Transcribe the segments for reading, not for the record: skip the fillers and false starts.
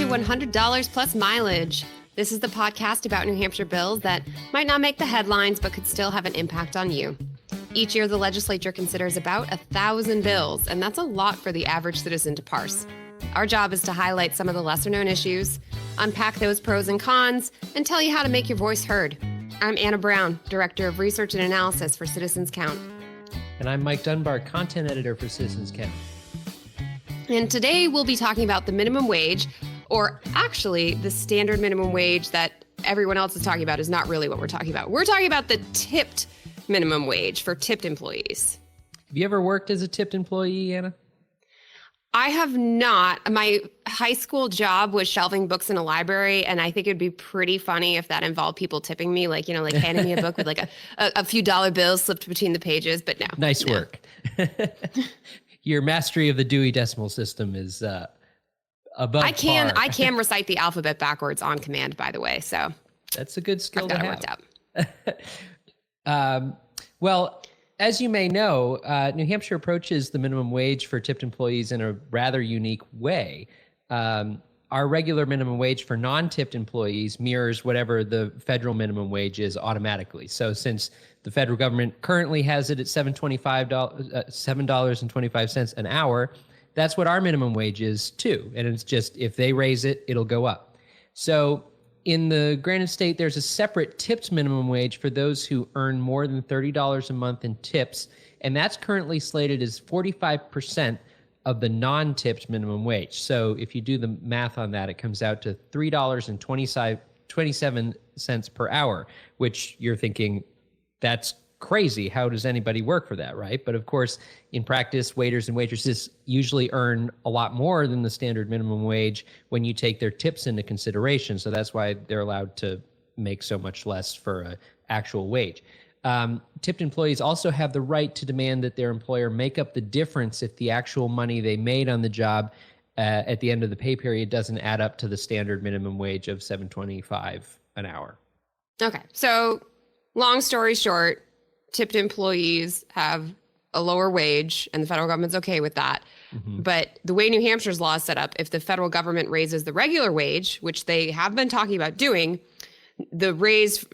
$100 plus mileage. This is the podcast about New Hampshire bills that might not make the headlines but could still have an impact on you. Each year, the legislature considers about 1,000 bills, and that's a lot for the average citizen to parse. Our job is to highlight some of the lesser-known issues, unpack those pros and cons, and tell you how to make your voice heard. I'm Anna Brown, Director of Research and Analysis for Citizens Count. And I'm Mike Dunbar, Content Editor for Citizens Count. And today we'll be talking about the minimum wage, or actually the standard minimum wage that everyone else is talking about is not really what we're talking about. We're talking about the tipped minimum wage for tipped employees. Have you ever worked as a tipped employee, Anna? I have not. My high school job was shelving books in a library, and I think it'd be pretty funny if that involved people tipping me, like handing me a book with like a few dollar bills slipped between the pages, but no. Nice work. Your mastery of the Dewey Decimal System is above I can par. recite the alphabet backwards on command, by the way, so That's a good skill to have. Worked out. Well, as you may know, New Hampshire approaches the minimum wage for tipped employees in a rather unique way. Our regular minimum wage for non-tipped employees mirrors whatever the federal minimum wage is automatically. So since the federal government currently has it at $7.25 an hour, that's what our minimum wage is too. And it's just, if they raise it, it'll go up. So in the granted state, there's a separate tipped minimum wage for those who earn more than $30 a month in tips, and that's currently slated as 45% of the non-tipped minimum wage. So if you do the math on that, it comes out to $3.27 per hour, which you're thinking, that's crazy. How does anybody work for that, right? But of course, in practice, waiters and waitresses usually earn a lot more than the standard minimum wage when you take their tips into consideration. So that's why they're allowed to make so much less for an actual wage. Tipped employees also have the right to demand that their employer make up the difference if the actual money they made on the job at the end of the pay period doesn't add up to the standard minimum wage of $7.25 an hour. Okay, so long story short, tipped employees have a lower wage, and the federal government's okay with that. Mm-hmm. But the way New Hampshire's law is set up, if the federal government raises the regular wage, which they have been talking about doing, the raise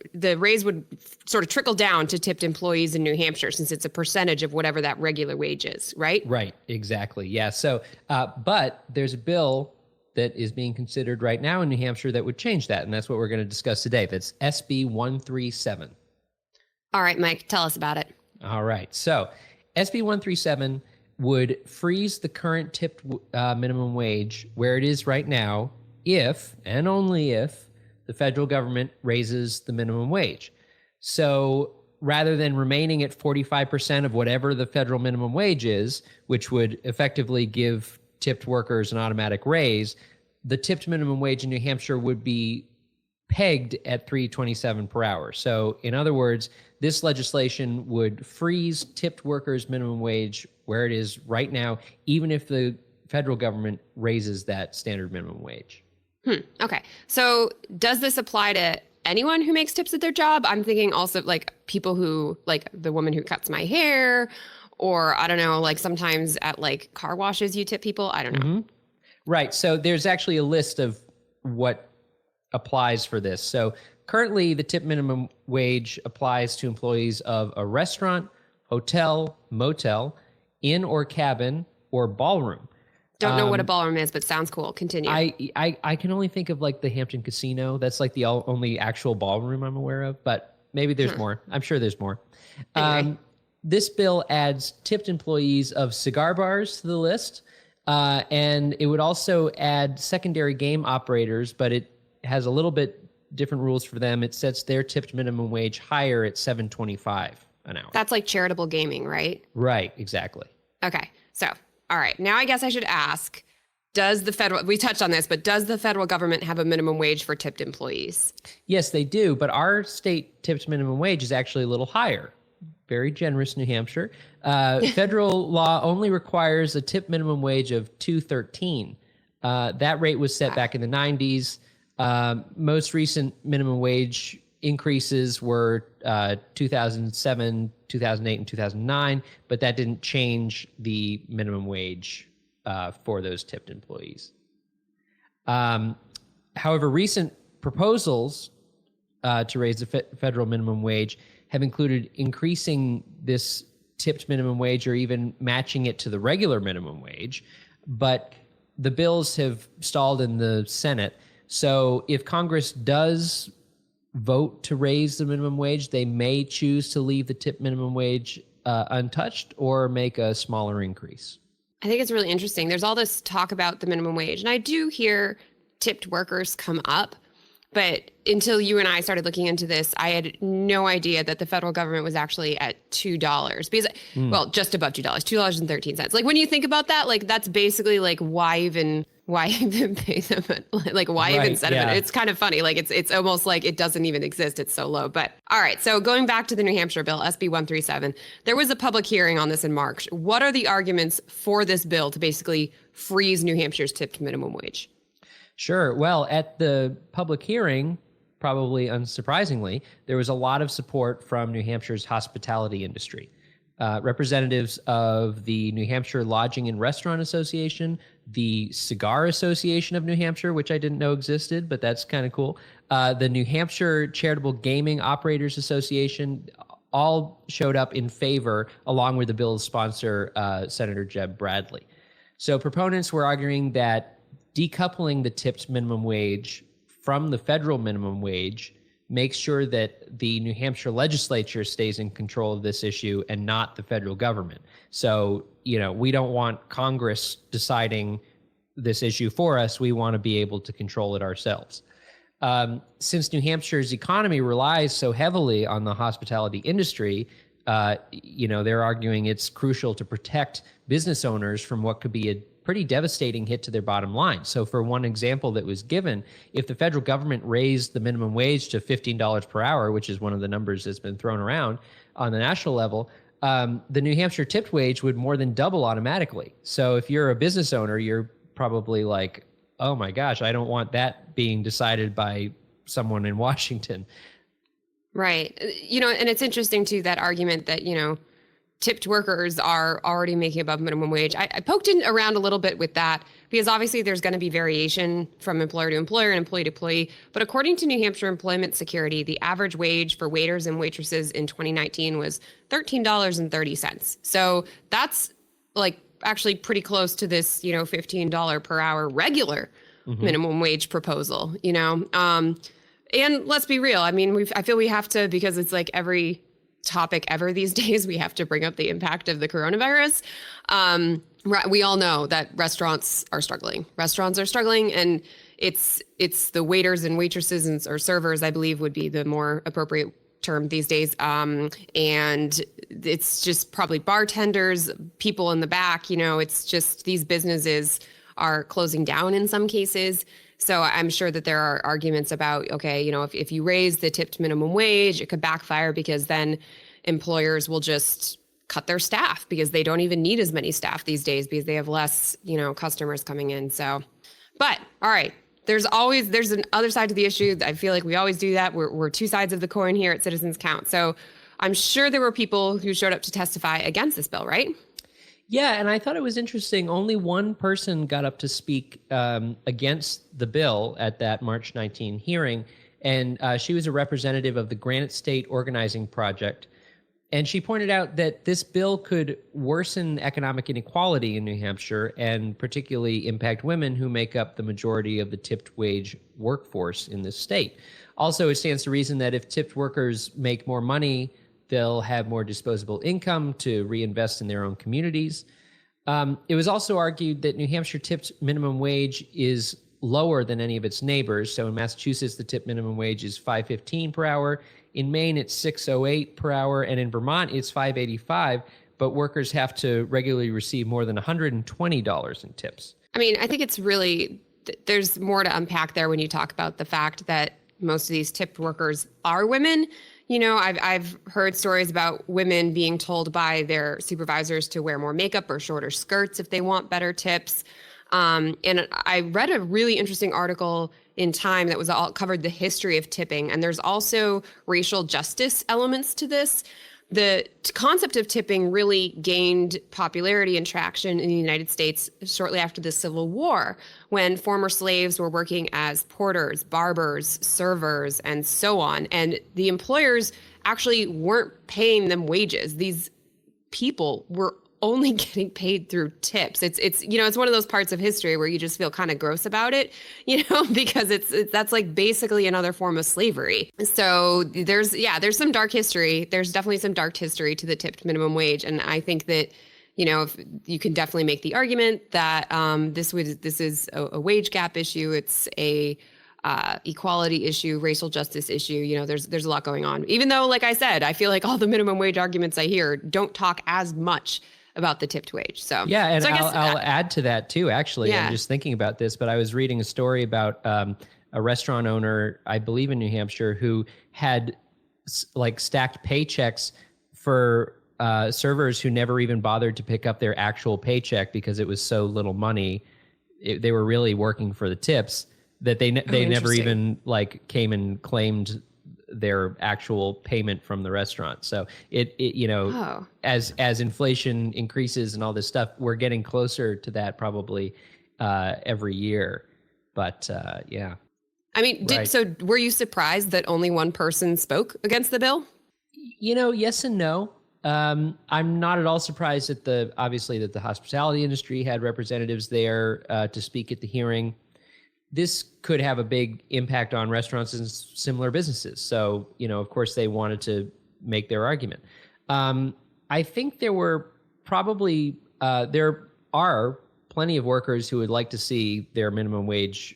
would sort of trickle down to tipped employees in New Hampshire, since it's a percentage of whatever that regular wage is, right? Right, exactly. Yeah. So, but there's a bill that is being considered right now in New Hampshire that would change that, and that's what we're going to discuss today. That's SB137. All right, Mike, tell us about it. All right. So SB137 would freeze the current tipped minimum wage where it is right now if, and only if, the federal government raises the minimum wage. So rather than remaining at 45% of whatever the federal minimum wage is, which would effectively give tipped workers an automatic raise, the tipped minimum wage in New Hampshire would be pegged at $3.27 per hour. So in other words, this legislation would freeze tipped workers' minimum wage where it is right now, even if the federal government raises that standard minimum wage. Okay. So does this apply to anyone who makes tips at their job? I'm thinking also like people who, like the woman who cuts my hair, or I don't know, like sometimes at like car washes you tip people. I don't know. Mm-hmm. Right. So there's actually a list of what applies for this. So currently the tip minimum wage applies to employees of a restaurant, hotel, motel, inn or cabin, or ballroom. Don't know what a ballroom is, but sounds cool. Continue. I can only think of like the Hampton Casino. That's like the only actual ballroom I'm aware of, but maybe there's more. I'm sure there's more. Anyway. This bill adds tipped employees of cigar bars to the list, and it would also add secondary game operators, but it has a little bit different rules for them. It sets their tipped minimum wage higher at $7.25 an hour. That's like charitable gaming, right? Right, exactly. Okay, so all right, now I guess I should ask, we touched on this, but does the federal government have a minimum wage for tipped employees? Yes, they do, but our state tipped minimum wage is actually a little higher. Very generous, New Hampshire. Federal law only requires a tip minimum wage of $2.13. That rate was set back in the 90s. Most recent minimum wage increases were 2007, 2008, and 2009, but that didn't change the minimum wage for those tipped employees. However, recent proposals to raise the federal minimum wage have included increasing this tipped minimum wage or even matching it to the regular minimum wage. But the bills have stalled in the Senate. So if Congress does vote to raise the minimum wage, they may choose to leave the tip minimum wage untouched or make a smaller increase. I think it's really interesting. There's all this talk about the minimum wage, and I do hear tipped workers come up. But until you and I started looking into this, I had no idea that the federal government was actually at $2 because, well, just above $2, $2.13. Like when you think about that, like that's basically like why even pay them? Like why even set it? It's kind of funny. Like it's almost like it doesn't even exist. It's so low. But all right. So going back to the New Hampshire bill, SB 137, there was a public hearing on this in March. What are the arguments for this bill to basically freeze New Hampshire's tipped minimum wage? Sure. Well, at the public hearing, probably unsurprisingly, there was a lot of support from New Hampshire's hospitality industry. Representatives of the New Hampshire Lodging and Restaurant Association, the Cigar Association of New Hampshire, which I didn't know existed, but that's kind of cool, the New Hampshire Charitable Gaming Operators Association, all showed up in favor, along with the bill's sponsor, Senator Jeb Bradley. So proponents were arguing that decoupling the tipped minimum wage from the federal minimum wage makes sure that the New Hampshire legislature stays in control of this issue and not the federal government. So, we don't want Congress deciding this issue for us. We want to be able to control it ourselves. Since New Hampshire's economy relies so heavily on the hospitality industry, they're arguing it's crucial to protect business owners from what could be a pretty devastating hit to their bottom line. So for one example that was given, if the federal government raised the minimum wage to $15 per hour, which is one of the numbers that's been thrown around on the national level, the New Hampshire tipped wage would more than double automatically. So if you're a business owner, you're probably like, oh my gosh, I don't want that being decided by someone in Washington. Right. And it's interesting too, that argument that, tipped workers are already making above minimum wage. I poked around a little bit with that because obviously there's going to be variation from employer to employer and employee to employee. But according to New Hampshire Employment Security, the average wage for waiters and waitresses in 2019 was $13.30. So that's like actually pretty close to this, $15 per hour regular minimum wage proposal, and let's be real. I mean, I feel we have to, because it's like every topic ever these days, we have to bring up the impact of the coronavirus. We all know that restaurants are struggling. And it's the waiters and waitresses or servers, I believe, would be the more appropriate term these days. And it's just probably bartenders, people in the back, it's just these businesses are closing down in some cases. So I'm sure that there are arguments about, okay, if you raise the tipped minimum wage, it could backfire because then employers will just cut their staff because they don't even need as many staff these days because they have less, customers coming in. So, but all right, there's an other side to the issue. I feel like we always do that. We're two sides of the coin here at Citizens Count. So I'm sure there were people who showed up to testify against this bill, right? Yeah, and I thought it was interesting. Only one person got up to speak against the bill at that March 19 hearing, and she was a representative of the Granite State Organizing Project. And she pointed out that this bill could worsen economic inequality in New Hampshire and particularly impact women who make up the majority of the tipped wage workforce in this state. Also, it stands to reason that if tipped workers make more money, they'll have more disposable income to reinvest in their own communities. It was also argued that New Hampshire tipped minimum wage is lower than any of its neighbors. So in Massachusetts, the tipped minimum wage is $5.15 per hour. In Maine, it's $6.08 per hour. And in Vermont, it's $5.85. But workers have to regularly receive more than $120 in tips. I mean, I think it's really, there's more to unpack there when you talk about the fact that most of these tipped workers are women. I've heard stories about women being told by their supervisors to wear more makeup or shorter skirts if they want better tips. And I read a really interesting article in Time that covered the history of tipping. And there's also racial justice elements to this. the concept of tipping really gained popularity and traction in the United States shortly after the Civil War, when former slaves were working as porters, barbers, servers, and so on. And the employers actually weren't paying them wages. These people were only getting paid through tips. It's one of those parts of history where you just feel kind of gross about it, because that's like basically another form of slavery. So there's some dark history. There's definitely some dark history to the tipped minimum wage. And I think that, if you can definitely make the argument that this is a wage gap issue. It's a equality issue, racial justice issue. There's a lot going on. Even though, like I said, I feel like all the minimum wage arguments I hear don't talk as much about the tipped wage. So yeah, and so I'll add to that too. Actually, I'm just thinking about this, but I was reading a story about a restaurant owner, I believe in New Hampshire, who had like stacked paychecks for servers who never even bothered to pick up their actual paycheck because it was so little money. They were really working for the tips that they never even like came and claimed their actual payment from the restaurant. So as inflation increases and all this stuff, we're getting closer to that probably every year. But yeah. I mean, so were you surprised that only one person spoke against the bill? Yes and no. I'm not at all surprised that the hospitality industry had representatives there to speak at the hearing. This could have a big impact on restaurants and similar businesses. So, of course, they wanted to make their argument. I think there are plenty of workers who would like to see their minimum wage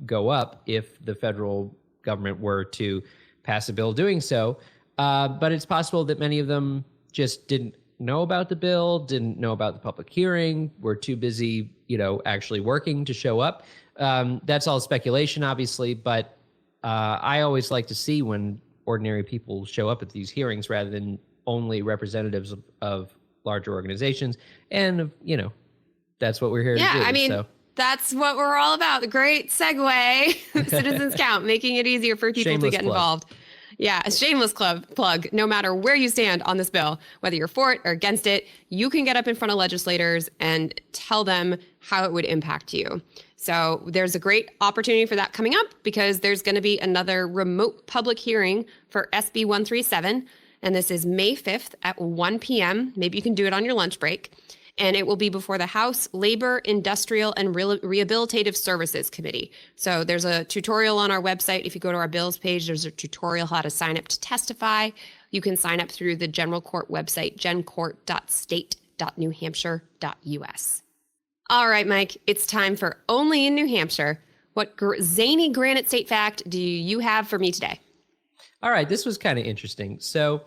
go up if the federal government were to pass a bill doing so. But it's possible that many of them just didn't know about the bill, didn't know about the public hearing, were too busy, actually working to show up. That's all speculation, obviously, but I always like to see when ordinary people show up at these hearings rather than only representatives of larger organizations. And, that's what we're here to do. Yeah, I mean, that's what we're all about. The great segue, Citizens Count, making it easier for people to get involved. Yeah, a shameless plug. No matter where you stand on this bill, whether you're for it or against it, you can get up in front of legislators and tell them how it would impact you. So there's a great opportunity for that coming up because there's going to be another remote public hearing for SB 137. And this is May 5th at 1 p.m. Maybe you can do it on your lunch break. And it will be before the House Labor, Industrial, and Rehabilitative Services Committee. So there's a tutorial on our website. If you go to our bills page, there's a tutorial how to sign up to testify. You can sign up through the General Court website, gencourt.state.newhampshire.us. All right, Mike, it's time for Only in New Hampshire. What zany Granite State fact do you have for me today? All right, this was kind of interesting. So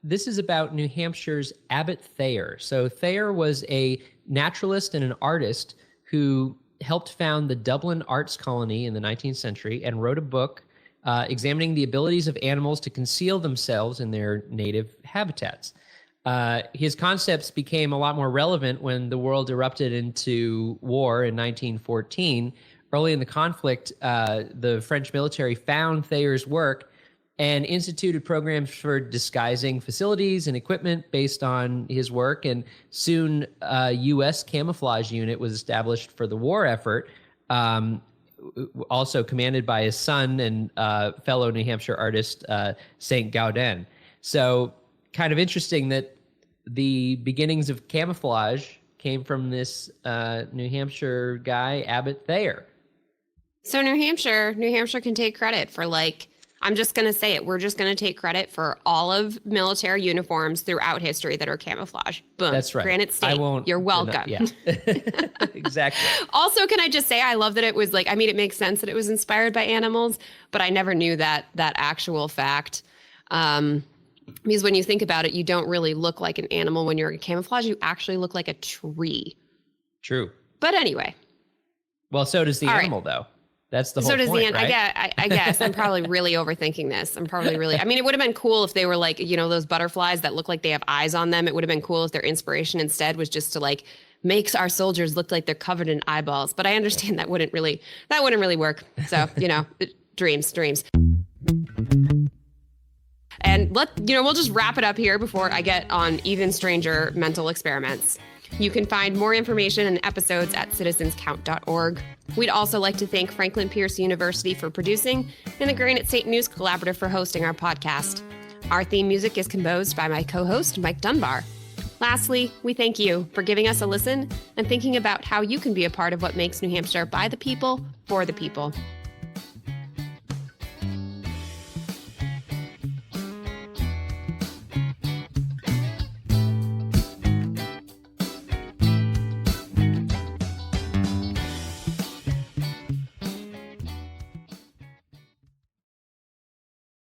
this is about New Hampshire's Abbot Thayer. So Thayer was a naturalist and an artist who helped found the Dublin Arts Colony in the 19th century and wrote a book examining the abilities of animals to conceal themselves in their native habitats. His concepts became a lot more relevant when the world erupted into war in 1914. Early in the conflict, the French military found Thayer's work and instituted programs for disguising facilities and equipment based on his work. And soon a U.S. camouflage unit was established for the war effort, also commanded by his son and fellow New Hampshire artist, St. Gaudin. So kind of interesting that the beginnings of camouflage came from this New Hampshire guy, Abbot Thayer. So New Hampshire can take credit for I'm just going to say it. We're just going to take credit for all of military uniforms throughout history that are camouflage. Boom. That's right. Granite State. You're welcome. Yeah, exactly. Also, can I just say, I love that it was it makes sense that it was inspired by animals, but I never knew that actual fact. Because when you think about it, you don't really look like an animal when you're in camouflage. You actually look like a tree. True. But anyway. Well, so does the animal, though. That's the whole point, right? I guess I'm probably really overthinking this. It would have been cool if they were those butterflies that look like they have eyes on them. It would have been cool if their inspiration instead was just to make our soldiers look like they're covered in eyeballs. But I understand that wouldn't really And we'll just wrap it up here before I get on even stranger mental experiments. You can find more information and episodes at citizenscount.org. We'd also like to thank Franklin Pierce University for producing and the Granite State News Collaborative for hosting our podcast. Our theme music is composed by my co-host, Mike Dunbar. Lastly, we thank you for giving us a listen and thinking about how you can be a part of what makes New Hampshire by the people, for the people.